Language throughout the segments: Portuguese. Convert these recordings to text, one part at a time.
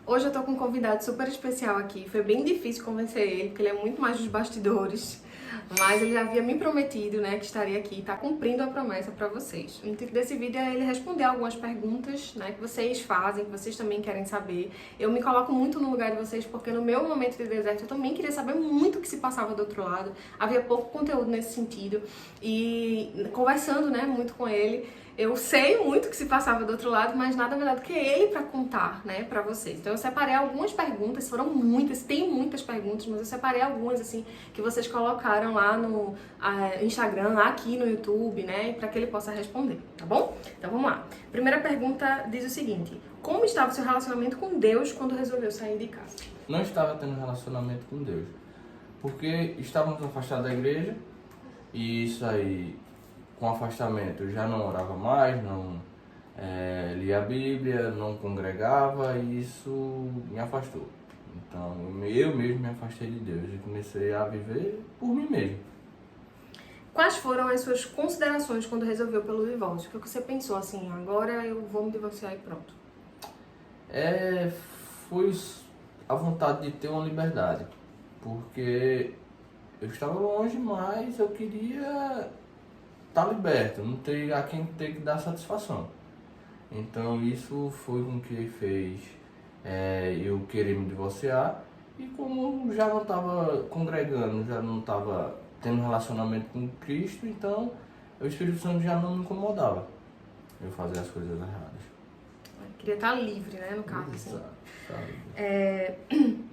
Hoje eu tô com um convidado super especial aqui. Foi bem difícil convencer ele, porque ele é muito mais dos bastidores. Mas ele já havia me prometido, né, que estaria aqui e tá cumprindo a promessa pra vocês. O intuito desse vídeo é ele responder algumas perguntas, né, que vocês fazem, que vocês também querem saber. Eu me coloco muito no lugar de vocês, porque no meu momento de deserto eu também queria saber muito o que se passava do outro lado. Havia pouco conteúdo nesse sentido. E conversando, né, muito com ele, eu sei muito o que se passava do outro lado, mas nada melhor do que ele pra contar, né, pra vocês. Então eu separei algumas perguntas, foram muitas, tem muitas perguntas, mas eu separei algumas, assim, que vocês colocaram lá no Instagram, aqui no YouTube, né, pra que ele possa responder, tá bom? Então vamos lá. Primeira pergunta diz o seguinte: como estava o seu relacionamento com Deus quando resolveu sair de casa? Não estava tendo relacionamento com Deus, porque estávamos afastados da igreja, e isso aí, com afastamento, eu já não orava mais, não lia a Bíblia, não congregava, e isso me afastou. Então eu mesmo me afastei de Deus e comecei a viver por mim mesmo. Quais foram as suas considerações quando resolveu pelo divórcio? O que você pensou assim, agora eu vou me divorciar e pronto? Foi a vontade de ter uma liberdade, porque eu estava longe, mas eu queria estar liberto, não ter a quem ter que dar satisfação. Então isso foi o que fez eu querer me divorciar, e como já não estava congregando, já não estava tendo relacionamento com Cristo, então o Espírito Santo já não me incomodava eu fazer as coisas erradas. Queria estar livre, né, no caso. Exato, Assim.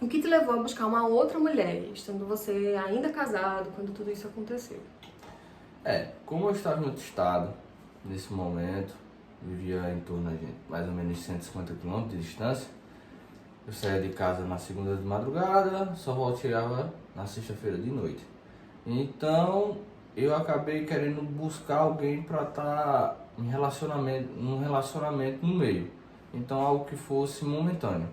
O que te levou a buscar uma outra mulher, estando você ainda casado, quando tudo isso aconteceu? Como eu estava em outro estado, nesse momento, vivia em torno de mais ou menos 150 km de distância, eu saía de casa na segunda de madrugada, só voltava na sexta-feira de noite. Então, eu acabei querendo buscar alguém para estar num relacionamento no meio. Então, algo que fosse momentâneo.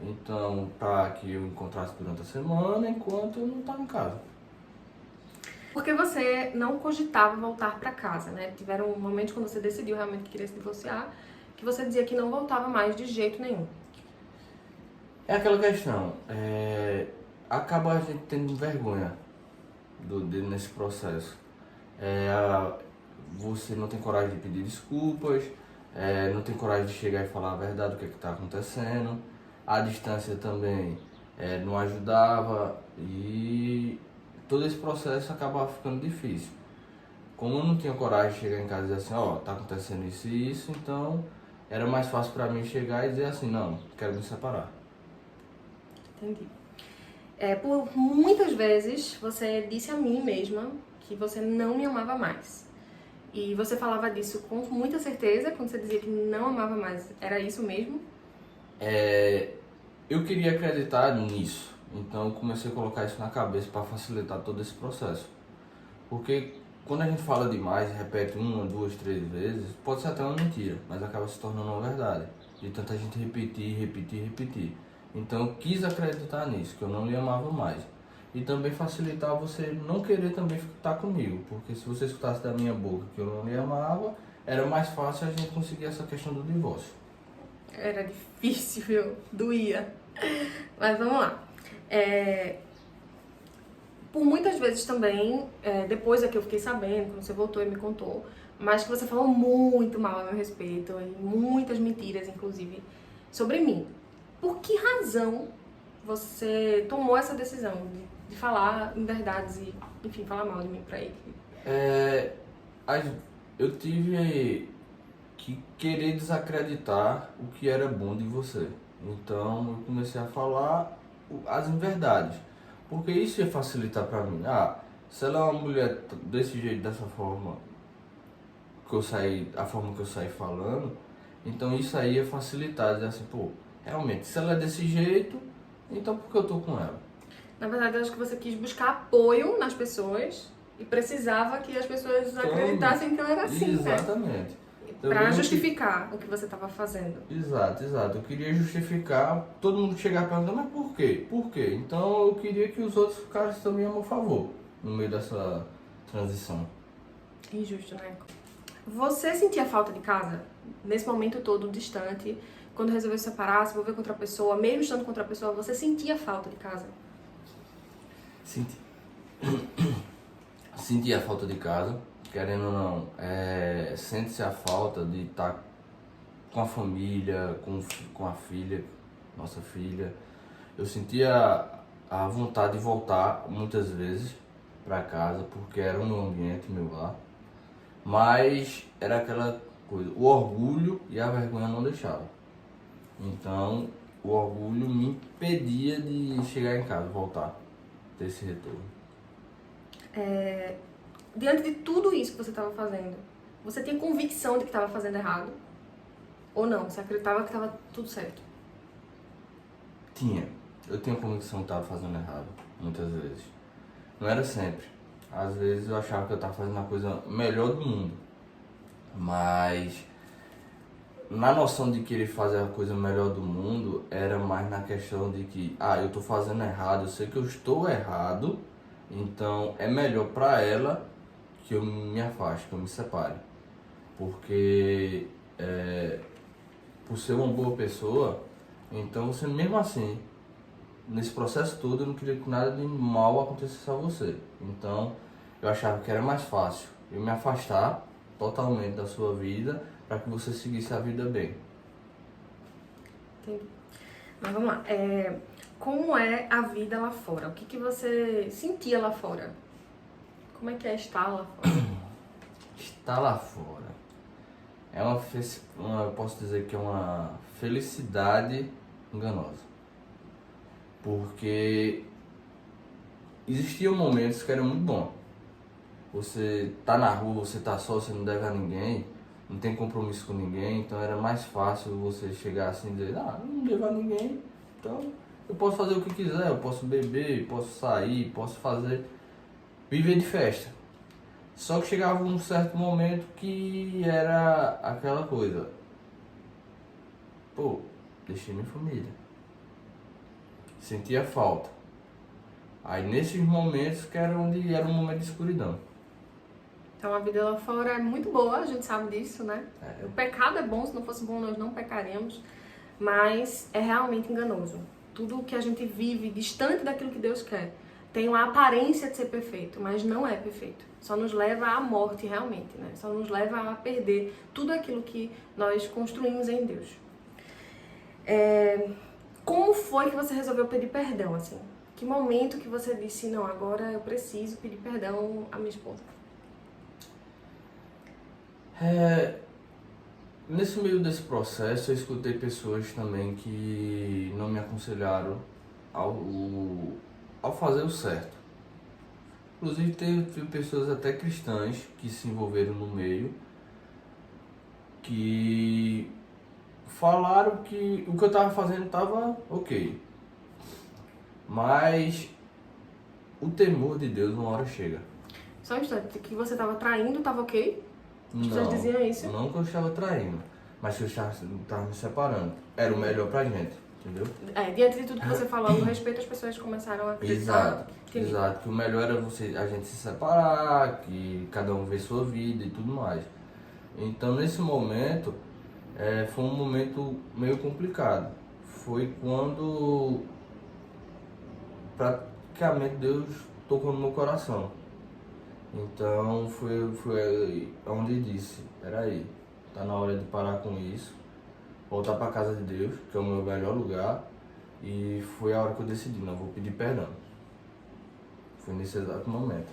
Então, para que eu encontrasse durante a semana, enquanto eu não estava em casa. Porque você não cogitava voltar pra casa, né? Tiveram momentos quando você decidiu realmente que queria se divorciar, que você dizia que não voltava mais de jeito nenhum. É aquela questão, acaba a gente tendo vergonha nesse processo. Você não tem coragem de pedir desculpas, não tem coragem de chegar e falar a verdade do que está acontecendo. A distância também não ajudava, e todo esse processo acabava ficando difícil. Como eu não tinha coragem de chegar em casa e dizer assim, tá acontecendo isso e isso, então era mais fácil para mim chegar e dizer assim, não, quero me separar. Entendi. Por muitas vezes você disse a mim mesma que você não me amava mais. E você falava disso com muita certeza, quando você dizia que não amava mais, era isso mesmo? Eu queria acreditar nisso, então eu comecei a colocar isso na cabeça para facilitar todo esse processo. Porque quando a gente fala demais, repete uma, duas, três vezes, pode ser até uma mentira, mas acaba se tornando uma verdade. De tanta gente repetir. Então eu quis acreditar nisso, que eu não lhe amava mais. E também facilitar você não querer também estar comigo, porque se você escutasse da minha boca que eu não lhe amava, era mais fácil a gente conseguir essa questão do divórcio. Era difícil, viu? Doía. Mas vamos lá. Por muitas vezes também, depois é que eu fiquei sabendo, quando você voltou e me contou, mas que você falou muito mal a meu respeito, e muitas mentiras, inclusive, sobre mim. Por que razão você tomou essa decisão de falar em verdades e, enfim, falar mal de mim pra ele? Eu tive que querer desacreditar o que era bom de você. Então eu comecei a falar as inverdades, porque isso ia facilitar pra mim. Se ela é uma mulher desse jeito, dessa forma a forma que eu saí falando, então isso aí ia facilitar, dizer assim, realmente, se ela é desse jeito, então por que eu tô com ela? Na verdade, eu acho que você quis buscar apoio nas pessoas e precisava que as pessoas acreditassem que ela era assim, exatamente. né? Pra justificar o que você estava fazendo. Exato. Eu queria justificar, todo mundo chegar perguntando, mas por quê? Por quê? Então eu queria que os outros ficassem também a meu favor, no meio dessa transição. Injusto, né? Você sentia falta de casa? Nesse momento todo distante, quando resolveu se separar, se envolver com outra pessoa, mesmo estando com outra pessoa, você sentia falta de casa? Senti. Senti a falta de casa, querendo ou não, sente-se a falta de estar com a família, com a filha, nossa filha. Eu sentia a vontade de voltar muitas vezes para casa, porque era o meu ambiente, meu lar. Mas era aquela coisa, o orgulho e a vergonha não deixavam. Então, o orgulho me impedia de chegar em casa, voltar, ter esse retorno. Diante de tudo isso que você estava fazendo, você tinha convicção de que estava fazendo errado? Ou não? Você acreditava que estava tudo certo? Eu tinha convicção que estava fazendo errado, muitas vezes. Não era sempre. Às vezes eu achava que eu estava fazendo a coisa melhor do mundo. Mas na noção de querer fazer a coisa melhor do mundo, era mais na questão de que, eu estou fazendo errado, eu sei que eu estou errado, então é melhor para ela que eu me afaste, que eu me separe. Porque por ser uma boa pessoa, então você mesmo assim, nesse processo todo, eu não queria que nada de mal acontecesse a você. Então eu achava que era mais fácil eu me afastar totalmente da sua vida para que você seguisse a vida bem. Entendi. Mas vamos lá. Como é a vida lá fora? O que você sentia lá fora? Como é que é estar lá fora? Estar lá fora eu posso dizer que é uma felicidade enganosa. Porque existiam momentos que eram muito bons. Você tá na rua, você tá só, você não deve a ninguém, não tem compromisso com ninguém, então era mais fácil você chegar assim e dizer, não devo a ninguém, então eu posso fazer o que quiser, eu posso beber, posso sair, posso viver de festa. Só que chegava um certo momento que era aquela coisa, deixei minha família, sentia falta. Aí nesses momentos que era onde era um momento de escuridão. Então a vida lá fora é muito boa, a gente sabe disso, né? O pecado é bom, se não fosse bom nós não pecaríamos, mas é realmente enganoso. Tudo que a gente vive distante daquilo que Deus quer tem uma aparência de ser perfeito, mas não é perfeito. Só nos leva à morte realmente, né? Só nos leva a perder tudo aquilo que nós construímos em Deus. Como foi que você resolveu pedir perdão, assim? Que momento que você disse, não, agora eu preciso pedir perdão à minha esposa? Nesse meio desse processo, eu escutei pessoas também que não me aconselharam ao fazer o certo. Inclusive, teve pessoas até cristãs que se envolveram no meio, que falaram que o que eu estava fazendo estava ok. Mas o temor de Deus uma hora chega. Só um instante, que você estava traindo, estava ok? As pessoas diziam isso? Não que eu estava traindo, mas que eu estava me separando. Era o melhor pra gente, entendeu? Diante de tudo que você falou no respeito, as pessoas começaram a acreditar. Exato, que o melhor era a gente se separar, que cada um vê sua vida e tudo mais. Então nesse momento, foi um momento meio complicado. Foi quando praticamente Deus tocou no meu coração. Então foi onde disse, peraí, tá na hora de parar com isso, voltar para casa de Deus, que é o meu melhor lugar, e foi a hora que eu decidi, não vou pedir perdão. Foi nesse exato momento.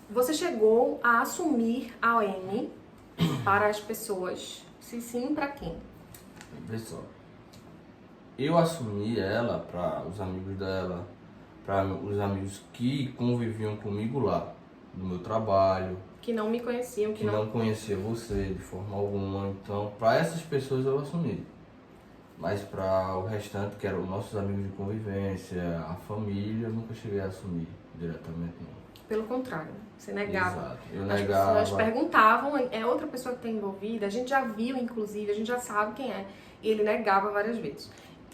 Você chegou a assumir a OM para as pessoas? Se sim, para quem? Vê só. Eu assumi ela para os amigos dela, para os amigos que conviviam comigo lá, no meu trabalho. Que não me conheciam, que não conhecia você de forma alguma. Então, para essas pessoas eu assumi. Mas para o restante, que eram os nossos amigos de convivência, a família, eu nunca cheguei a assumir diretamente, não. Pelo contrário, você negava. Exato, eu As negava. pessoas perguntavam, é outra pessoa que está envolvida, a gente já viu, inclusive, a gente já sabe quem é. E ele negava várias vezes.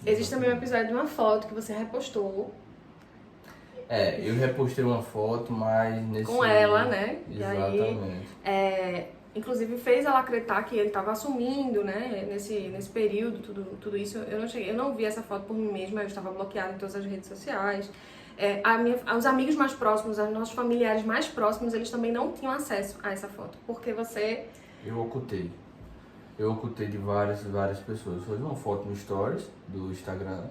Existe também um episódio de uma foto que você repostou. Eu repostei uma foto, mas nesse... Com ela, né? Exatamente. E aí, inclusive fez ela acreditar que ele estava assumindo, né, nesse período, tudo isso. Eu não vi essa foto por mim mesma, eu estava bloqueada em todas as redes sociais. Os amigos mais próximos, os nossos familiares mais próximos, eles também não tinham acesso a essa foto, porque você... Eu ocultei de várias pessoas. Foi uma foto no Stories do Instagram,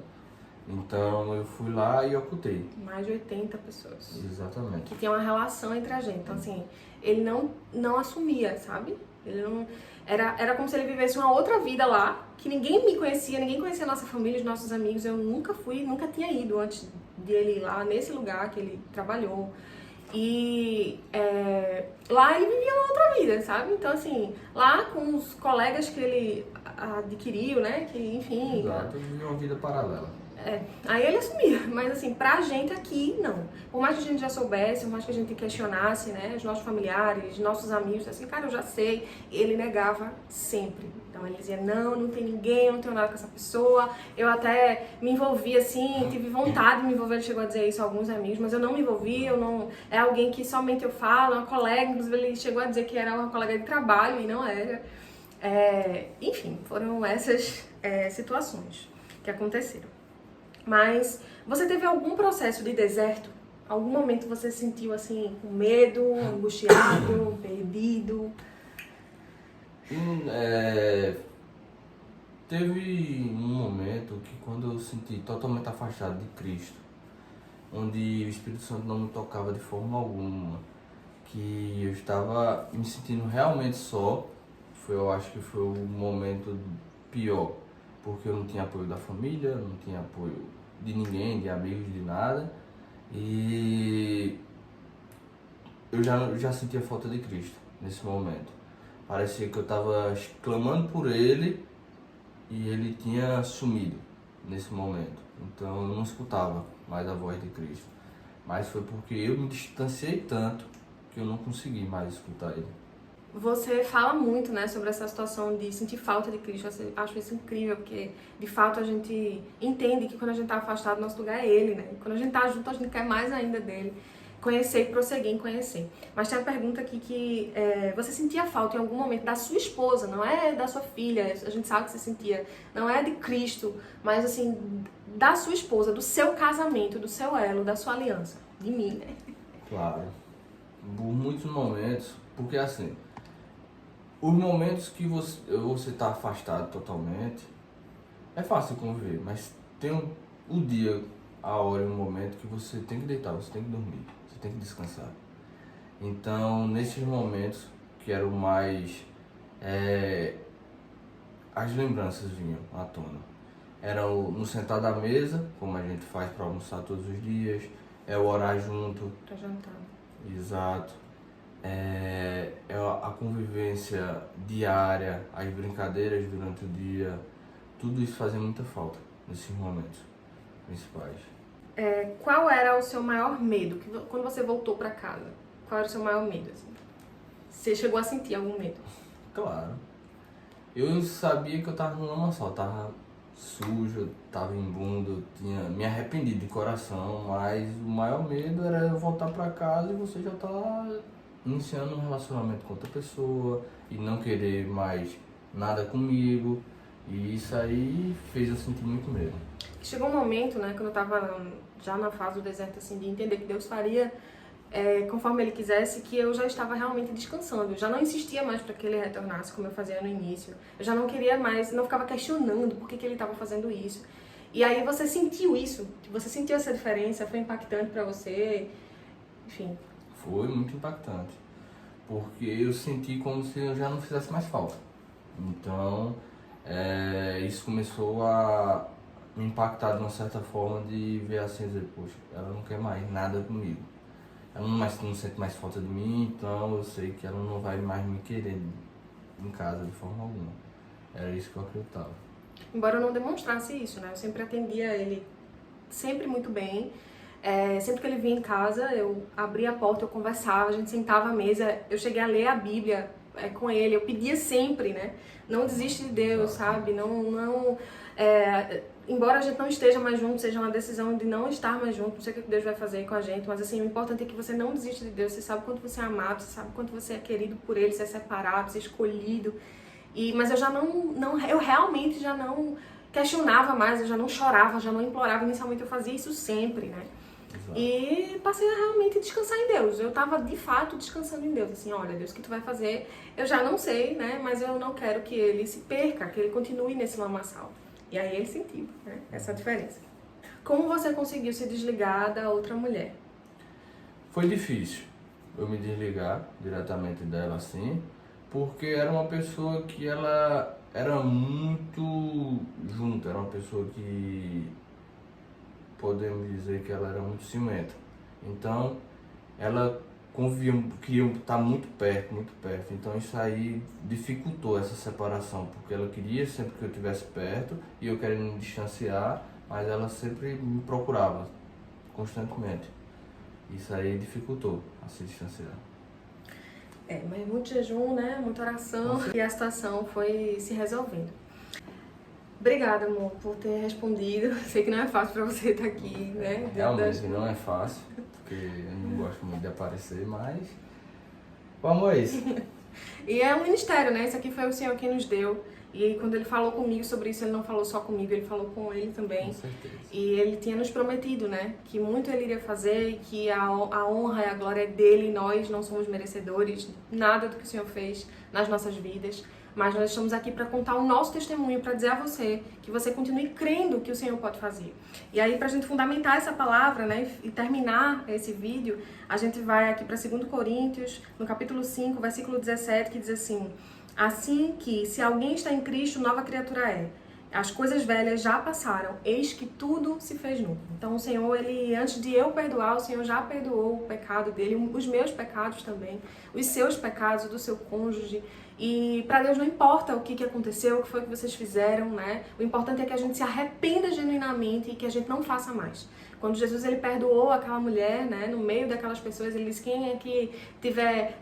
então eu fui lá e ocultei. Mais de 80 pessoas. Exatamente. Que tinha uma relação entre a gente. Então, assim, ele não assumia, sabe? Ele não... Era como se ele vivesse uma outra vida lá, que ninguém me conhecia, ninguém conhecia a nossa família, os nossos amigos. Eu nunca tinha ido antes dele ir lá, nesse lugar que ele trabalhou. E lá ele vivia uma outra vida, sabe? Então, assim, lá com os colegas que ele adquiriu, né? Que, enfim... Exato, eu vivi uma vida paralela. Aí ele assumia, mas assim, pra gente aqui, não. Por mais que a gente já soubesse, por mais que a gente questionasse, né, os nossos familiares, nossos amigos, assim, cara, eu já sei, ele negava sempre. Então ele dizia, não tem ninguém, eu não tenho nada com essa pessoa. Eu até me envolvi, assim, tive vontade de me envolver, ele chegou a dizer isso a alguns amigos, mas eu não me envolvi, é alguém que somente eu falo, é uma colega, inclusive ele chegou a dizer que era uma colega de trabalho e não era. Enfim, foram essas situações que aconteceram. Mas você teve algum processo de deserto? Algum momento você se sentiu assim, com medo, angustiado, perdido? Teve um momento que quando eu senti totalmente afastado de Cristo, onde o Espírito Santo não me tocava de forma alguma, que eu estava me sentindo realmente só, eu acho que foi o momento pior, porque eu não tinha apoio da família, não tinha apoio de ninguém, de amigos, de nada, e eu já sentia falta de Cristo nesse momento. Parecia que eu estava clamando por Ele e Ele tinha sumido nesse momento, então eu não escutava mais a voz de Cristo, mas foi porque eu me distanciei tanto que eu não consegui mais escutar Ele. Você fala muito, né, sobre essa situação de sentir falta de Cristo. Eu acho isso incrível, porque de fato a gente entende que quando a gente está afastado, nosso lugar é Ele, né? E quando a gente está junto, a gente quer mais ainda dele. Conhecer e prosseguir em conhecer. Mas tem a pergunta aqui que você sentia falta em algum momento da sua esposa, não é da sua filha, a gente sabe que você sentia, não é de Cristo, mas assim, da sua esposa, do seu casamento, do seu elo, da sua aliança, de mim, né? Claro, por muitos momentos, porque assim, os momentos que você está afastado totalmente, é fácil conviver, mas tem o dia, a hora e o momento que você tem que deitar, você tem que dormir, você tem que descansar. Então, nesses momentos, que eram mais... as lembranças vinham à tona. Era no sentar da mesa, como a gente faz para almoçar todos os dias, é o orar junto. Pra jantar. Exato. É a convivência diária, as brincadeiras durante o dia, tudo isso fazia muita falta nesses momentos principais. Qual era o seu maior medo quando você voltou pra casa? Qual era o seu maior medo? Assim? Você chegou a sentir algum medo? Claro. Eu sabia que eu tava no lamaçal, tava sujo, tava imundo, tinha me arrependido de coração, mas o maior medo era eu voltar pra casa e você já tá iniciando um relacionamento com outra pessoa e não querer mais nada comigo, e isso aí fez eu sentir muito medo. Chegou um momento, né, quando eu tava já na fase do deserto, assim, de entender que Deus faria conforme Ele quisesse, que eu já estava realmente descansando. Eu já não insistia mais para que Ele retornasse, como eu fazia no início. Eu já não queria mais, não ficava questionando por que Ele estava fazendo isso. E aí você sentiu isso, você sentiu essa diferença, foi impactante para você, enfim. Foi muito impactante, porque eu senti como se eu já não fizesse mais falta. Então, isso começou a me impactar de uma certa forma, de ver assim, dizer, poxa, ela não quer mais nada comigo. Ela não sente mais falta de mim, então eu sei que ela não vai mais me querer em casa de forma alguma. Era isso que eu acreditava. Embora eu não demonstrasse isso, né? Eu sempre atendia ele sempre muito bem. Sempre que ele vinha em casa, eu abria a porta, eu conversava, a gente sentava à mesa. Eu cheguei a ler a Bíblia com ele, eu pedia sempre, né? Não desiste de Deus, sabe? Embora a gente não esteja mais junto, seja uma decisão de não estar mais junto, não sei o que Deus vai fazer com a gente, mas assim, o importante é que você não desista de Deus, você sabe quanto você é amado, você sabe quanto você é querido por Ele, você é separado, você é escolhido. Mas eu já eu realmente já não questionava mais, eu já não chorava, já não implorava, inicialmente eu fazia isso sempre, né? Exato. E passei a realmente descansar em Deus. Eu tava de fato descansando em Deus, assim, olha, Deus, o que tu vai fazer? Eu já não sei, né? Mas eu não quero que ele se perca, que ele continue nesse lamaçal. E aí ele sentiu, né? Essa diferença. Como você conseguiu se desligar da outra mulher? Foi difícil eu me desligar diretamente dela assim, porque era uma pessoa que ela era muito junta, era uma pessoa que podemos dizer que ela era muito ciumenta. Então ela queria estar muito perto, muito perto. Então isso aí dificultou essa separação, porque ela queria sempre que eu estivesse perto e eu querendo me distanciar, mas ela sempre me procurava constantemente. Isso aí dificultou a se distanciar. Mas muito jejum, né? Muita oração e a situação foi se resolvendo. Obrigada, amor, por ter respondido. Sei que não é fácil pra você estar aqui, né? Realmente não é fácil, porque eu não gosto muito de aparecer, mas vamos a isso. E é um ministério, né? Isso aqui foi o Senhor quem nos deu. E quando ele falou comigo sobre isso, ele não falou só comigo, ele falou com ele também. Com certeza. E ele tinha nos prometido, né? Que muito ele iria fazer, que a honra e a glória é dele, nós não somos merecedores, nada do que o Senhor fez nas nossas vidas. Mas nós estamos aqui para contar o nosso testemunho, para dizer a você que você continue crendo que o Senhor pode fazer. E aí, para a gente fundamentar essa palavra, né, e terminar esse vídeo, a gente vai aqui para 2 Coríntios, no capítulo 5, versículo 17, que diz assim: assim que, se alguém está em Cristo, nova criatura é. As coisas velhas já passaram, eis que tudo se fez novo. Então o Senhor, ele, antes de eu perdoar, o Senhor já perdoou o pecado dele, os meus pecados também, os seus pecados, do seu cônjuge. E para Deus não importa o que aconteceu, o que foi que vocês fizeram, né? O importante é que a gente se arrependa genuinamente e que a gente não faça mais. Quando Jesus ele perdoou aquela mulher, né, no meio daquelas pessoas, ele disse: quem é que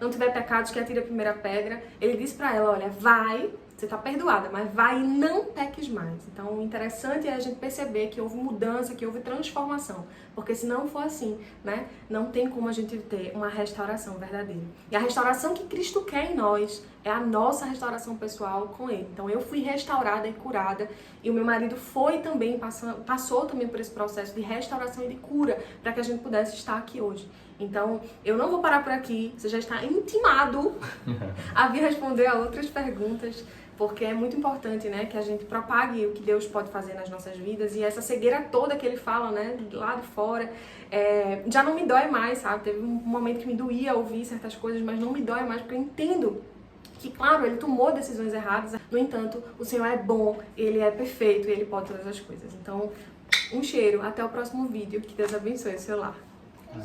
não tiver pecados, que atire a primeira pedra. Ele disse para ela: olha, vai, você está perdoada, mas vai e não peques mais. Então o interessante é a gente perceber que houve mudança, que houve transformação. Porque se não for assim, né, não tem como a gente ter uma restauração verdadeira. E a restauração que Cristo quer em nós é a nossa restauração pessoal com Ele. Então eu fui restaurada e curada, e o meu marido foi também, passou também por esse processo de restauração e de cura, para que a gente pudesse estar aqui hoje. Então, eu não vou parar por aqui, você já está intimado a vir responder a outras perguntas, porque é muito importante, né, que a gente propague o que Deus pode fazer nas nossas vidas, e essa cegueira toda que ele fala, né, lá de fora, já não me dói mais, sabe? Teve um momento que me doía ouvir certas coisas, mas não me dói mais, porque eu entendo que, claro, ele tomou decisões erradas, no entanto, o Senhor é bom, ele é perfeito e ele pode todas as coisas. Então, um cheiro, até o próximo vídeo, que Deus abençoe o seu lar. Amém.